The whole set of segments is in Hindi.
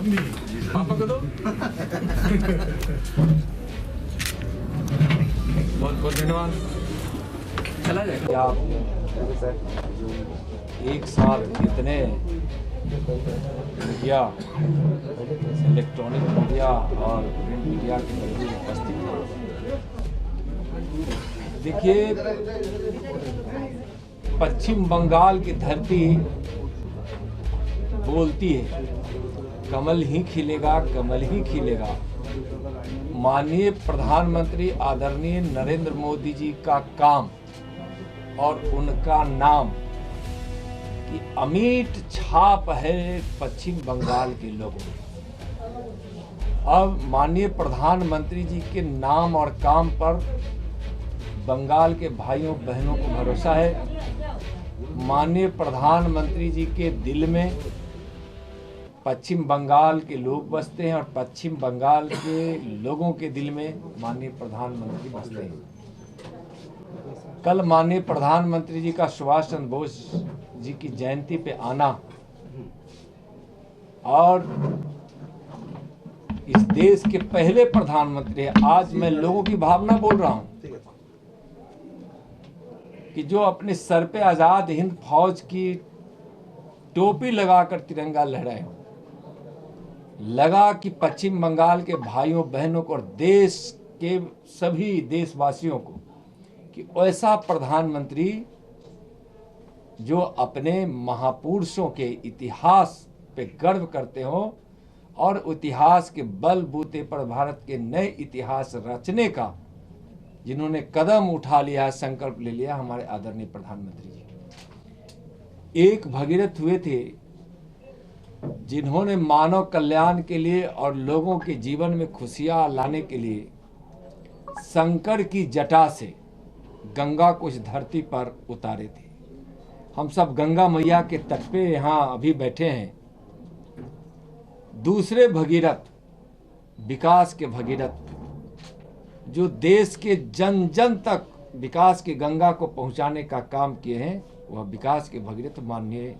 पापा को दो। बहुत बहुत धन्यवाद। चला जाएगा क्या आप एक साथ इतने मीडिया, इलेक्ट्रॉनिक मीडिया और प्रिंट मीडिया के लोग उपस्थित हैं। देखिए, पश्चिम बंगाल की धरती बोलती है, कमल ही खिलेगा, कमल ही खिलेगा। माननीय प्रधानमंत्री आदरणीय नरेंद्र मोदी जी का काम और उनका नाम की अमिट छाप है पश्चिम बंगाल के लोगों में। अब माननीय प्रधानमंत्री जी के नाम और काम पर बंगाल के भाइयों बहनों को भरोसा है। माननीय प्रधानमंत्री जी के दिल में पश्चिम बंगाल के लोग बसते हैं और पश्चिम बंगाल के लोगों के दिल में माननीय प्रधानमंत्री बसते हैं। कल माननीय प्रधानमंत्री जी का सुभाष चंद्र बोस जी की जयंती पे आना और इस देश के पहले प्रधानमंत्री है। आज मैं लोगों की भावना बोल रहा हूं कि जो अपने सर पे आजाद हिंद फौज की टोपी लगाकर तिरंगा लहराए हो, लगा कि पश्चिम बंगाल के भाइयों बहनों को और देश के सभी देशवासियों को कि ऐसा प्रधानमंत्री जो अपने महापुरुषों के इतिहास पे गर्व करते हो और इतिहास के बलबूते पर भारत के नए इतिहास रचने का जिन्होंने कदम उठा लिया, संकल्प ले लिया, हमारे आदरणीय प्रधानमंत्री जी एक भगीरथ हुए थे जिन्होंने मानव कल्याण के लिए और लोगों के जीवन में खुशियां लाने के लिए शंकर की जटा से गंगा को इस धरती पर उतारे थे। हम सब गंगा मैया के तट पे यहाँ अभी बैठे हैं। दूसरे भगीरथ, विकास के भगीरथ, जो देश के जन जन तक विकास की गंगा को पहुंचाने का काम किए हैं, वह विकास के भगीरथ माननीय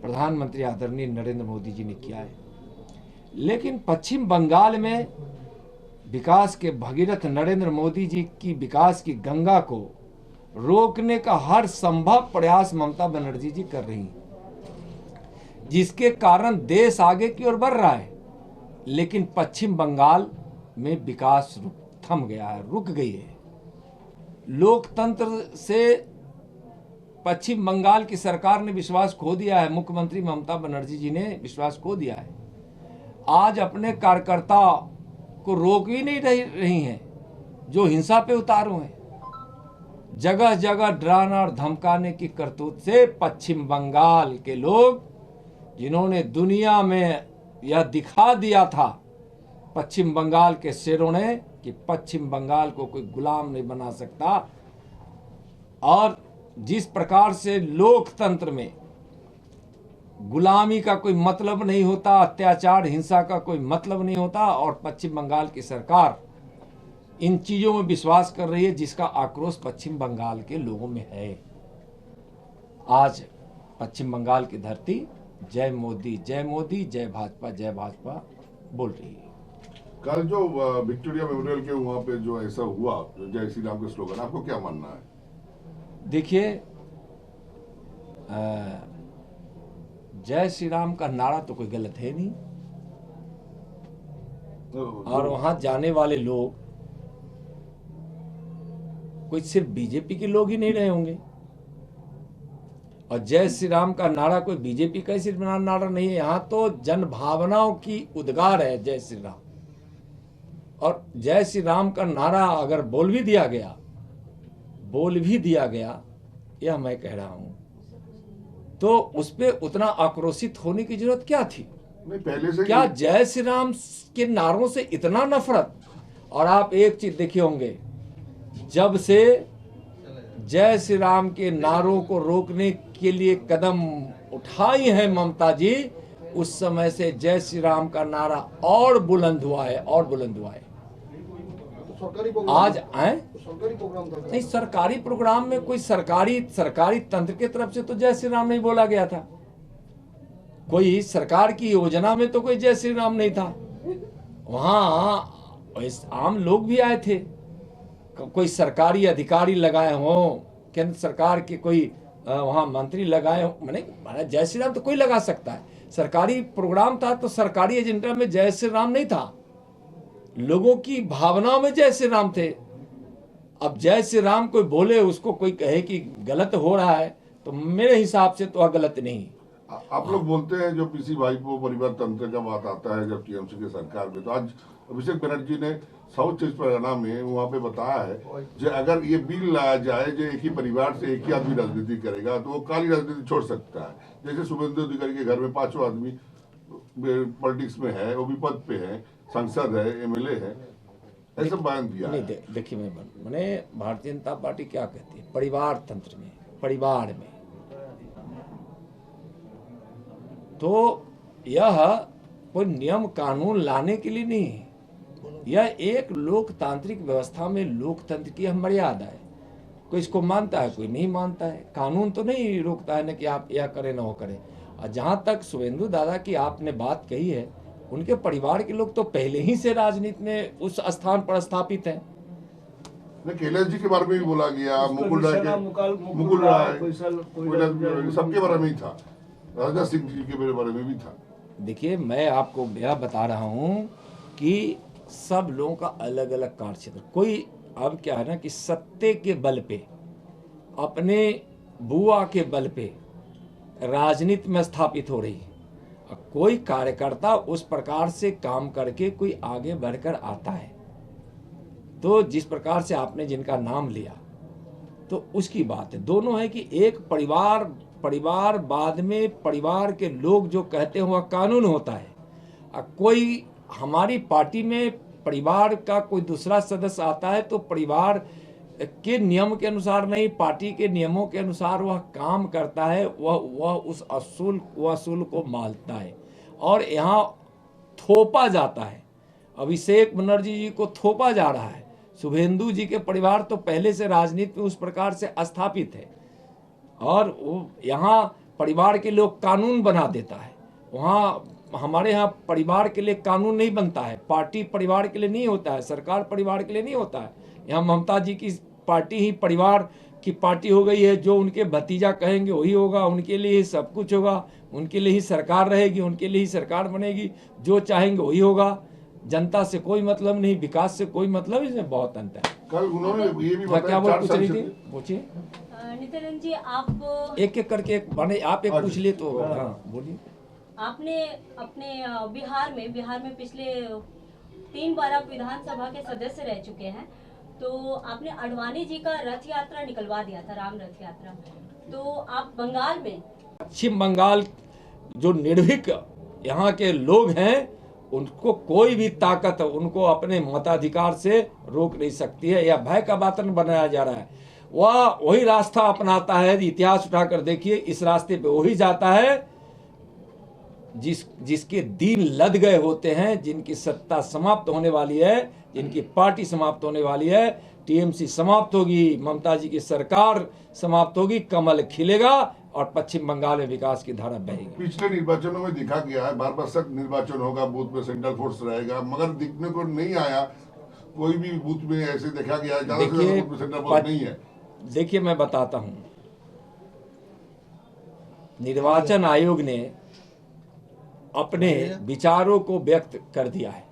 प्रधानमंत्री आदरणीय नरेंद्र मोदी जी ने किया है। लेकिन पश्चिम बंगाल में विकास के भगीरथ नरेंद्र मोदी जी की विकास की गंगा को रोकने का हर संभव प्रयास ममता बनर्जी जी कर रही हैं, जिसके कारण देश आगे की ओर बढ़ रहा है। लेकिन पश्चिम बंगाल में विकास थम गया है, रुक गई है। लोकतंत्र से पश्चिम बंगाल की सरकार ने विश्वास खो दिया है। मुख्यमंत्री ममता बनर्जी जी ने विश्वास खो दिया है। आज अपने कार्यकर्ता को रोक ही नहीं रही हैं, जो हिंसा पे उतारू हैं। जगह जगह डराना और धमकाने की करतूत से पश्चिम बंगाल के लोग, जिन्होंने दुनिया में यह दिखा दिया था पश्चिम बंगाल के शेरों ने कि पश्चिम बंगाल को कोई गुलाम नहीं बना सकता, और जिस प्रकार से लोकतंत्र में गुलामी का कोई मतलब नहीं होता, अत्याचार हिंसा का कोई मतलब नहीं होता, और पश्चिम बंगाल की सरकार इन चीजों में विश्वास कर रही है, जिसका आक्रोश पश्चिम बंगाल के लोगों में है। आज पश्चिम बंगाल की धरती जय मोदी जय मोदी, जय भाजपा बोल रही है। कल जो विक्टोरिया मेमोरियल के वहां पे जो ऐसा हुआ, जय श्री राम के स्लोगन, आपको क्या मानना है? देखिए, जय श्री राम का नारा तो कोई गलत है नहीं, और वहां जाने वाले लोग कोई सिर्फ बीजेपी के लोग ही नहीं रहे होंगे। और जय श्री राम का नारा कोई बीजेपी का सिर्फ नारा नहीं है, यहां तो जन भावनाओं की उद्गार है जय श्री राम। और जय श्री राम का नारा अगर बोल भी दिया गया, यह मैं कह रहा हूं, तो उस पे उतना आक्रोशित होने की जरूरत क्या थी? नहीं, पहले से क्या जय श्री राम के नारों से इतना नफरत? और आप एक चीज देखे होंगे, जब से जय श्री राम के नारों को रोकने के लिए कदम उठाई है ममता जी, उस समय से जय श्री राम का नारा और बुलंद हुआ है। आज आए नहीं, सरकारी प्रोग्राम में कोई सरकारी तंत्र की तरफ से तो जय श्री राम नहीं बोला गया था। कोई सरकार की योजना में तो कोई जय श्री राम नहीं था। वहाँ आम लोग भी आए थे, कोई सरकारी अधिकारी लगाए हों, केंद्र सरकार के कोई वहाँ मंत्री लगाए हों, मैंने जय श्री राम तो कोई लगा सकता है। सरकारी प्रोग्राम था तो सरकारी एजेंडा में जय श्री राम नहीं था, लोगों की भावनाओं में जय श्री राम थे। अब जय श्री राम कोई बोले, उसको कोई कहे कि गलत हो रहा है, तो मेरे हिसाब से तो गलत नहीं। आप लोग बोलते हैं जो पीसी भाई को परिवार तंत्र का बात आता है जब टीएमसी की सरकार में, तो आज अभिषेक बनर्जी ने साउथ चौबीस परगना में वहाँ पे बताया है जो अगर ये बिल लाया जाए जो एक ही परिवार से एक ही आदमी राजनीति करेगा तो वो काली राजनीति छोड़ सकता है। जैसे शुभेंदु अधिकारी के घर में 5 आदमी पॉलिटिक्स में है, वो भी पद पे है, सांसद है, एमएलए है, ऐसा बयान दिया है। देखिए मैंने भारतीय जनता पार्टी क्या कहती है, परिवार तंत्र में, परिवार में, तो यह कोई नियम कानून लाने के लिए नहीं है, यह एक लोकतांत्रिक व्यवस्था में लोकतंत्र की मर्यादा है। कोई इसको मानता है, कोई नहीं मानता है। कानून तो नहीं रोकता है ना कि आप यह करें ना वो करें। और जहाँ तक शुभेंदु दादा की आपने बात कही है, उनके परिवार के लोग तो पहले ही से राजनीति में उस स्थान पर स्थापित हैं। कैलाश जी के बारे में भी बोला गया, मुकुल राय सबके बारे में ही था, राजनाथ सिंह जी के बारे में भी था। देखिए मैं आपको यह बता रहा हूँ कि सब लोगों का अलग अलग कार्य क्षेत्र, कोई अब क्या है ना कि सत्ते के बल पे, अपने बुआ के बल पे राजनीति में स्थापित हो रही है। कोई कार्यकर्ता उस प्रकार से काम करके कोई आगे बढ़कर आता है, तो जिस प्रकार से आपने जिनका नाम लिया तो उसकी बात है। दोनों है कि एक परिवार बाद में परिवार के लोग जो कहते हैं वह कानून होता है। कोई हमारी पार्टी में परिवार का कोई दूसरा सदस्य आता है तो परिवार के नियम के अनुसार नहीं, पार्टी के नियमों के अनुसार वह काम करता है, वह उस असूल को मानता है। और यहाँ थोपा जाता है, अभिषेक बनर्जी जी को थोपा जा रहा है। शुभेंदु जी के परिवार तो पहले से राजनीति में उस प्रकार से स्थापित है, और वो यहाँ परिवार के लोग कानून बना देता है। वहाँ हमारे यहाँ परिवार के लिए कानून नहीं बनता है, पार्टी परिवार के लिए नहीं होता है, सरकार परिवार के लिए नहीं होता है। यहाँ ममता जी की पार्टी ही परिवार की पार्टी हो गई है, जो उनके भतीजा कहेंगे वही होगा, उनके लिए ही सब कुछ होगा, उनके लिए ही सरकार रहेगी, उनके लिए ही सरकार बनेगी, जो चाहेंगे वही होगा। जनता से कोई मतलब नहीं, विकास से कोई मतलब, इसमें बहुत अंतर है। कल उन्होंने ये भी बताया, क्या वो पूछ रही थी, पूछिए। नित्यानंद जी आप एक एक करके आप एक पूछ लिए तो हाँ बोलिए। आपने अपने बिहार में पिछले 3 बार आप विधानसभा के सदस्य रह चुके हैं, तो आपने अडवाणी जी का रथ यात्रा निकलवा दिया था, राम रथ यात्रा। तो आप बंगाल में, पश्चिम बंगाल जो निर्भीक यहाँ के लोग हैं, उनको कोई भी ताकत उनको अपने मताधिकार से रोक नहीं सकती है। यह भय का वातावरण बनाया जा रहा है। वह वही रास्ता अपनाता है, इतिहास उठाकर देखिए, इस रास्ते पे वही जाता है जिसके दिन लद गए होते हैं, जिनकी सत्ता समाप्त होने वाली है, जिनकी पार्टी समाप्त होने वाली है। टीएमसी समाप्त होगी, ममता जी की सरकार समाप्त होगी, कमल खिलेगा और पश्चिम बंगाल में विकास की धारा बहेगी। पिछले निर्वाचनों में देखा गया है, बार सख्त निर्वाचन होगा, बूथ में सेंट्रल फोर्स रहेगा, मगर दिखने को नहीं आया कोई भी बूथ में ऐसे देखा गया है, ज्यादा से ज्यादा बूथ में सेंट्रल फोर्स नहीं है। देखिए मैं बताता हूं, निर्वाचन आयोग ने अपने विचारों को व्यक्त कर दिया है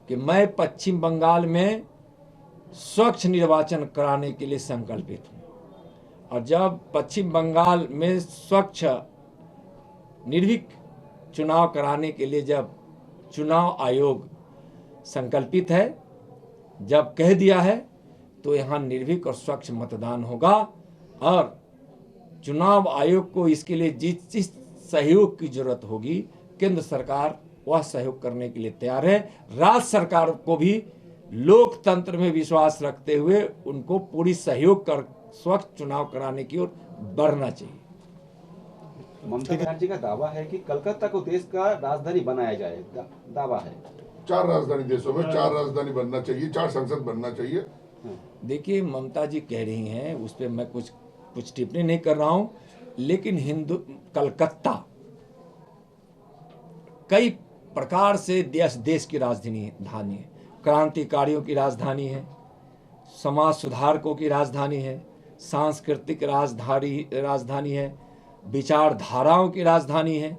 कि मैं पश्चिम बंगाल में स्वच्छ निर्वाचन कराने के लिए संकल्पित हूं। और जब पश्चिम बंगाल में स्वच्छ निर्भीक चुनाव कराने के लिए जब चुनाव आयोग संकल्पित है, जब कह दिया है, तो यहाँ निर्भीक और स्वच्छ मतदान होगा। और चुनाव आयोग को इसके लिए जिस सहयोग की जरूरत होगी, केंद्र सरकार वह सहयोग करने के लिए तैयार है। राज्य सरकार को भी लोकतंत्र में विश्वास रखते हुए उनको पूरी सहयोग कर स्वच्छ चुनाव कराने की ओर बढ़ना चाहिए। ममता बनर्जी का दावा है कि कलकत्ता को देश का राजधानी बनाया जाए, दावा है। 4 राजधानी देशों में 4 राजधानी बनना चाहिए, 4 संसद बनना चाहिए। देखिए ममता जी कह रही हैं, उस पर मैं कुछ टिप्पणी नहीं कर रहा हूं, लेकिन कलकत्ता कई प्रकार से देश की राजधानी है, क्रांतिकारियों की राजधानी है, समाज सुधारकों की राजधानी है, सांस्कृतिक राजधानी है, विचारधाराओं की राजधानी है।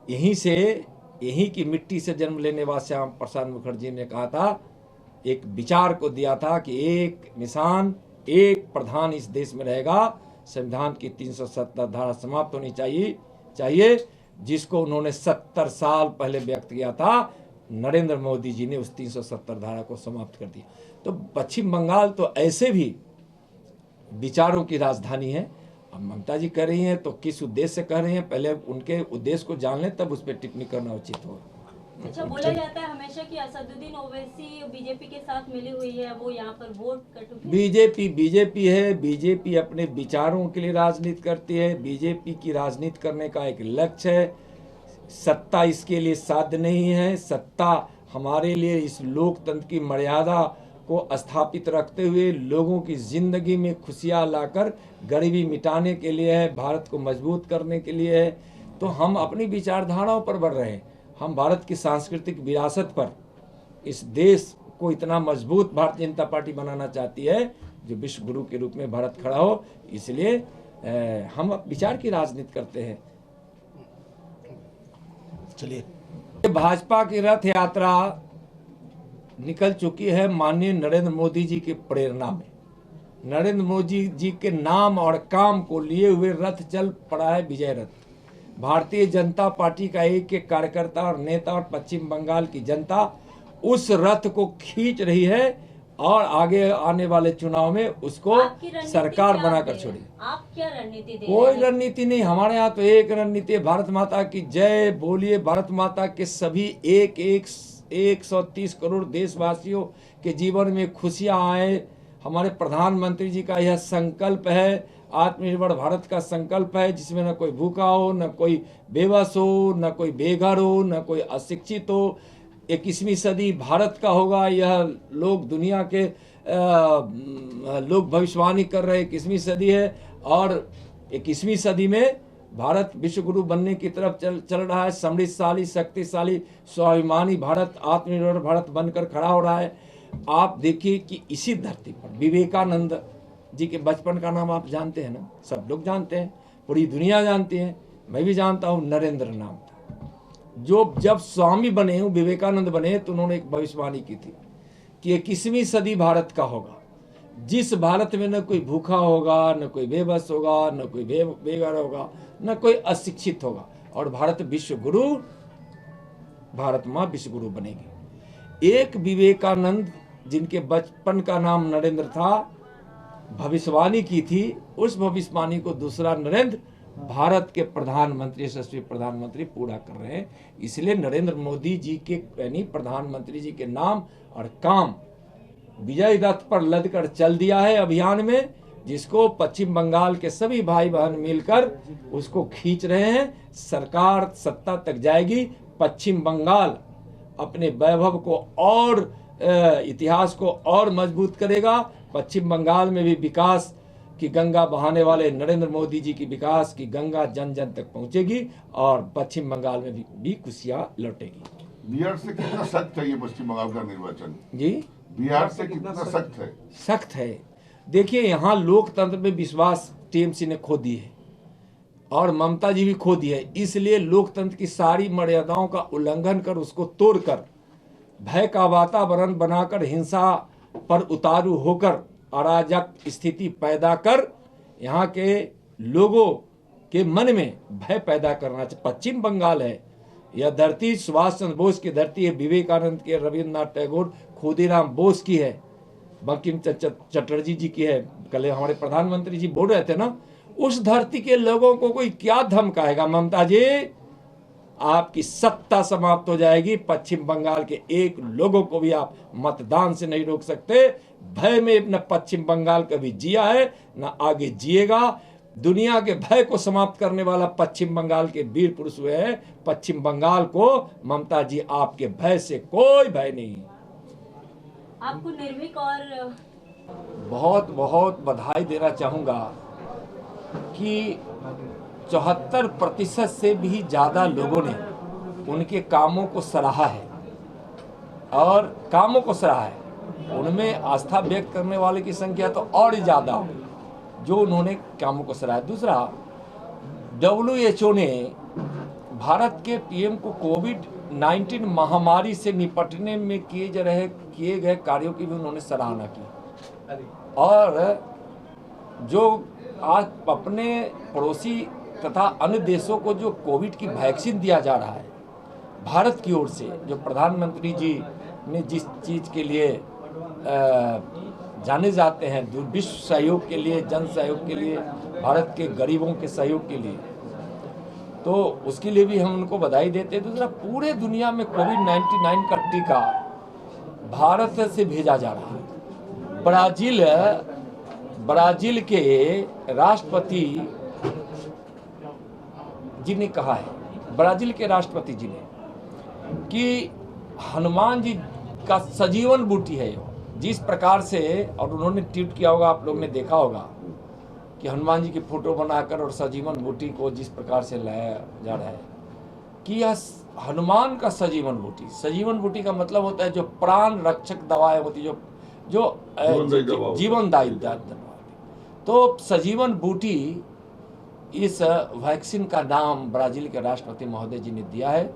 यहीं की मिट्टी से जन्म लेने वाले श्यामा प्रसाद मुखर्जी ने कहा था, एक विचार को दिया था कि एक निशान, एक प्रधान इस देश में रहेगा, संविधान की 370 धारा समाप्त होनी चाहिए, जिसको उन्होंने 70 साल पहले व्यक्त किया था। नरेंद्र मोदी जी ने उस 370 धारा को समाप्त कर दिया। तो पश्चिम बंगाल तो ऐसे भी विचारों की राजधानी है। अब ममता जी कह रही हैं तो किस उद्देश्य से कह रही हैं, पहले उनके उद्देश्य को जान लें, तब उस पर टिप्पणी करना उचित होगा। अच्छा, बोला जाता है हमेशा कि असदुद्दीन ओवैसी बीजेपी के साथ मिली हुई है, वो यहाँ पर वोट कटौती। बीजेपी है, बीजेपी अपने विचारों के लिए राजनीति करती है। बीजेपी की राजनीति करने का एक लक्ष्य है, सत्ता इसके लिए साध्य नहीं है। सत्ता हमारे लिए इस लोकतंत्र की मर्यादा को स्थापित रखते हुए लोगों की जिंदगी में खुशियां लाकर गरीबी मिटाने के लिए है, भारत को मजबूत करने के लिए है। तो हम अपनी विचारधाराओं पर बढ़ रहे हैं। हम भारत की सांस्कृतिक विरासत पर, इस देश को इतना मजबूत भारतीय जनता पार्टी बनाना चाहती है जो विश्व गुरु के रूप में भारत खड़ा हो। इसलिए हम विचार की राजनीति करते हैं। चलिए, भाजपा की रथ यात्रा निकल चुकी है माननीय नरेंद्र मोदी जी की प्रेरणा में। नरेंद्र मोदी जी के नाम और काम को लिए हुए रथ चल पड़ा है, विजय रथ। भारतीय जनता पार्टी का एक एक कार्यकर्ता और नेता और पश्चिम बंगाल की जनता उस रथ को खींच रही है और आगे आने वाले चुनाव में उसको सरकार बनाकर छोड़ी। आप क्या रणनीति दे? कोई रणनीति नहीं, हमारे यहाँ तो एक रणनीति है, भारत माता की जय बोलिए। भारत माता के सभी 130 करोड़ देशवासियों के जीवन में खुशियां आए। हमारे प्रधानमंत्री जी का यह संकल्प है, आत्मनिर्भर भारत का संकल्प है, जिसमें न कोई भूखा हो, न कोई बेबस हो, न कोई बेघर हो, न कोई अशिक्षित हो। 21वीं सदी भारत का होगा, यह लोग दुनिया के लोग भविष्यवाणी कर रहे 21वीं सदी है। और 21वीं सदी में भारत विश्व गुरु बनने की तरफ चल रहा है। समृद्धशाली, शक्तिशाली, स्वाभिमानी भारत, आत्मनिर्भर भारत बनकर खड़ा हो रहा है। आप देखिए कि इसी धरती पर विवेकानंद जी के बचपन का नाम आप जानते हैं ना, सब लोग जानते हैं, पूरी दुनिया जानती है, मैं भी जानता हूँ। नरेंद्र नाम था। जो जब स्वामी बने, विवेकानंद बने, तो उन्होंने एक भविष्यवाणी की थी कि 21वीं सदी भारत का होगा, जिस भारत में न कोई भूखा होगा, न कोई बेबस होगा, न कोई बेघर होगा, न कोई अशिक्षित होगा, और भारत विश्व गुरु, भारत माँ विश्व गुरु बनेगी। एक विवेकानंद जिनके बचपन का नाम नरेंद्र था, भविष्यवाणी की थी, उस भविष्यवाणी को दूसरा नरेंद्र, भारत के प्रधानमंत्री, यशस्वी प्रधानमंत्री पूरा कर रहे हैं। इसलिए नरेंद्र मोदी जी के, यानी प्रधानमंत्री जी के नाम और काम विजय रथ पर लद कर चल दिया है अभियान में, जिसको पश्चिम बंगाल के सभी भाई बहन मिलकर उसको खींच रहे हैं। सरकार सत्ता तक जाएगी, पश्चिम बंगाल अपने वैभव को और इतिहास को और मजबूत करेगा। पश्चिम बंगाल में भी विकास की गंगा बहाने वाले नरेंद्र मोदी जी की विकास की गंगा जन जन तक पहुंचेगी और पश्चिम बंगाल में भी खुशियां लौटेगी। बिहार से कितना सख्त है ये पश्चिम बंगाल का निर्वाचन? जी, बिहार से कितना सख्त है? सख्त है। देखिए, यहाँ लोकतंत्र में विश्वास टीएमसी ने खो दी है और ममता जी भी खो दी है। इसलिए लोकतंत्र की सारी मर्यादाओं का उल्लंघन कर, उसको तोड़कर, भय का वातावरण बनाकर, हिंसा पर उतारू होकर, अराजक स्थिति पैदा कर, यहाँ के लोगों के मन में भय पैदा करना चाहिए। पश्चिम बंगाल है, यह धरती सुभाष चंद्र बोस की धरती है, विवेकानंद की, रविन्द्रनाथ टैगोर, खुदीराम बोस की है, बंकिम चटर्जी जी की है। कल हमारे प्रधानमंत्री जी बोल रहे थे ना, उस धरती के लोगों को कोई क्या धमकाएगा? ममता जी, आपकी सत्ता समाप्त हो जाएगी। पश्चिम बंगाल के एक लोगों को भी आप मतदान से नहीं रोक सकते। भय में न पश्चिम बंगाल कभी जिया है, न आगे जिएगा। दुनिया के भय को समाप्त करने वाला पश्चिम बंगाल के वीर पुरुष हुए हैं। पश्चिम बंगाल को, ममता जी, आपके भय से कोई भय नहीं। आपको निर्भीक और बहुत बहुत बधाई देना चाहूंगा कि 74% से भी ज्यादा लोगों ने उनके कामों को सराहा है और कामों को सराहा है। उनमें आस्था व्यक्त करने वाले की संख्या तो और ज़्यादा होगी जो उन्होंने कामों को सराहा। दूसरा, WHO ने भारत के पीएम को कोविड-19 महामारी से निपटने में किए गए कार्यों की भी उन्होंने सराहना की। और जो आज अपने पड़ोसी तथा अन्य देशों को जो कोविड की वैक्सीन दिया जा रहा है भारत की ओर से, जो प्रधानमंत्री जी ने जिस चीज़ के लिए जाने जाते हैं, विश्व सहयोग के लिए, जन सहयोग के लिए, भारत के गरीबों के सहयोग के लिए, तो उसके लिए भी हम उनको बधाई देते हैं। दूसरा, पूरे दुनिया में कोविड-19 का टीका भारत से भेजा जा रहा है। ब्राजील के राष्ट्रपति जी ने कहा है, ब्राजील के राष्ट्रपति जी ने, कि हनुमान जी का सजीवन बूटी है जिस प्रकार से, और उन्होंने ट्वीट किया होगा, आप लोग ने देखा होगा कि हनुमान जी की फोटो बनाकर और सजीवन बूटी को जिस प्रकार से लाया जा रहा है कि यह हनुमान का सजीवन बूटी। सजीवन बूटी का मतलब होता है जो प्राण रक्षक दवाएं होती, जो जीवनदायी दवा। तो सजीवन बूटी इस वैक्सीन का नाम ब्राजील के राष्ट्रपति महोदय जी ने दिया है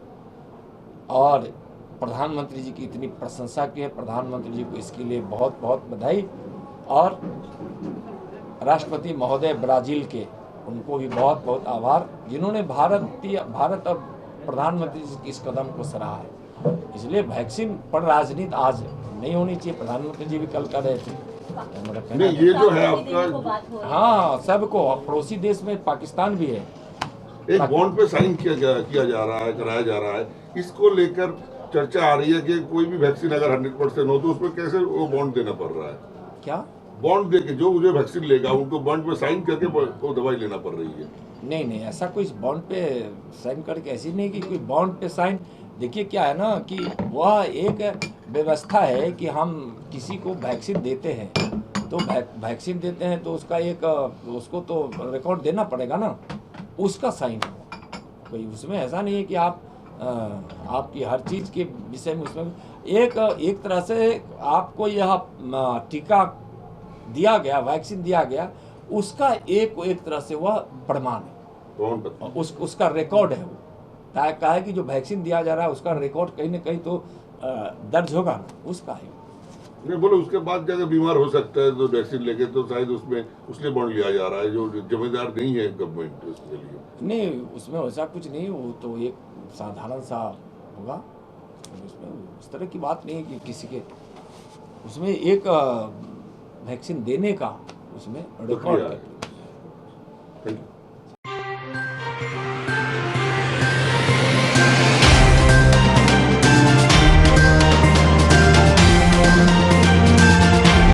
और प्रधानमंत्री जी की इतनी प्रशंसा की है। प्रधानमंत्री जी को इसके लिए बहुत बहुत बधाई, और राष्ट्रपति महोदय ब्राजील के, उनको भी बहुत बहुत आभार जिन्होंने भारत और प्रधानमंत्री जी की इस कदम को सराहा है। इसलिए वैक्सीन पर राजनीति आज नहीं होनी चाहिए। प्रधानमंत्री जी भी कल कर रहे थे। नहीं, ये जो है आपका, हाँ, सबको, पड़ोसी देश में पाकिस्तान भी है। एक बॉन्ड पे साइन किया जा रहा है, कराया जा रहा है, इसको लेकर चर्चा आ रही है कि कोई भी वैक्सीन अगर 100% हो तो उसमें कैसे वो बॉन्ड देना पड़ रहा है? क्या बॉन्ड देके जो मुझे वैक्सीन लेगा उनको बॉन्ड पे साइन करके वो दवाई लेना पड़ रही है? नहीं, ऐसा कोई बॉन्ड पे साइन करके ऐसी नहीं कि कोई बॉन्ड पे साइन। देखिए क्या है ना कि वह एक व्यवस्था है कि हम किसी को वैक्सीन देते हैं तो वैक्सीन देते हैं तो उसका एक उसको तो रिकॉर्ड देना पड़ेगा ना, उसका साइन हो। कोई उसमें ऐसा नहीं है कि आपकी हर चीज़ के विषय में उसमें एक तरह से आपको यह टीका दिया गया, वैक्सीन दिया गया, उसका एक तरह से वह प्रमाण है, उसका रिकॉर्ड है। वो कहा है कि जो वैक्सीन दिया जा रहा है उसका रिकॉर्ड कहीं ना कहीं तो दर्ज होगा ना, उसका है। नहीं बोलो, उसके बाद जाकर बीमार हो सकता है तो वैक्सीन लेके, तो शायद उसमें उसलिए बॉन्ड लिया जा रहा है जो जिम्मेदार नहीं है गवर्नमेंट उसके लिए। नहीं, उसमें वैसा कुछ नहीं, वो तो एक साधारण सा होगा, उसमें उस तरह की बात नहीं है कि किसी के, उसमें एक वैक्सीन देने का उसमें रिकॉर्ड है।